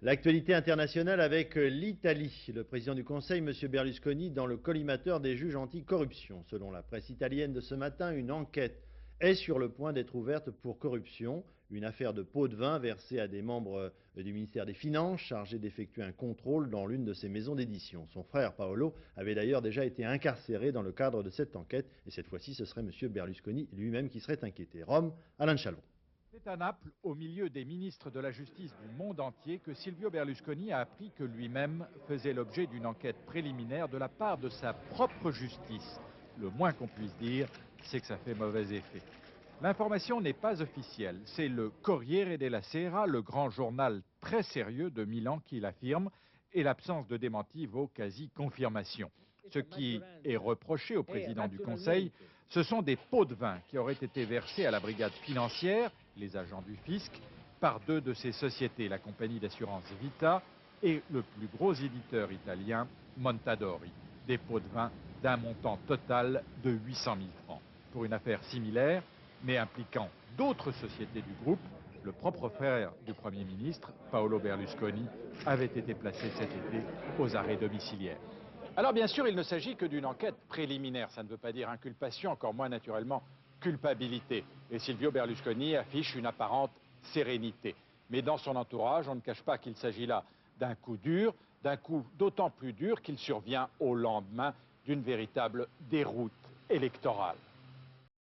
L'actualité internationale avec l'Italie. Le président du Conseil, M. Berlusconi, dans le collimateur des juges anticorruption. Selon la presse italienne de ce matin, une enquête est sur le point d'être ouverte pour corruption. Une affaire de pots de vin versée à des membres du ministère des Finances chargés d'effectuer un contrôle dans l'une de ses maisons d'édition. Son frère Paolo avait d'ailleurs déjà été incarcéré dans le cadre de cette enquête. Et cette fois-ci, ce serait M. Berlusconi lui-même qui serait inquiété. Rome, Alain Chalon. C'est à Naples, au milieu des ministres de la Justice du monde entier, que Silvio Berlusconi a appris que lui-même faisait l'objet d'une enquête préliminaire de la part de sa propre justice. Le moins qu'on puisse dire, c'est que ça fait mauvais effet. L'information n'est pas officielle. C'est le Corriere della Sera, le grand journal très sérieux de Milan, qui l'affirme, et l'absence de démenti vaut quasi-confirmation. Ce qui est reproché au président du Conseil, ce sont des pots de vin qui auraient été versés à la brigade financière, les agents du fisc, par deux de ces sociétés, la compagnie d'assurance Vita et le plus gros éditeur italien, Montadori. Des pots de vin d'un montant total de 800 000 francs. Pour une affaire similaire, mais impliquant d'autres sociétés du groupe, le propre frère du Premier ministre, Paolo Berlusconi, avait été placé cet été aux arrêts domiciliaires. Alors bien sûr, il ne s'agit que d'une enquête préliminaire. Ça ne veut pas dire inculpation, encore moins naturellement culpabilité. Et Silvio Berlusconi affiche une apparente sérénité. Mais dans son entourage, on ne cache pas qu'il s'agit là d'un coup dur, d'un coup d'autant plus dur qu'il survient au lendemain d'une véritable déroute électorale.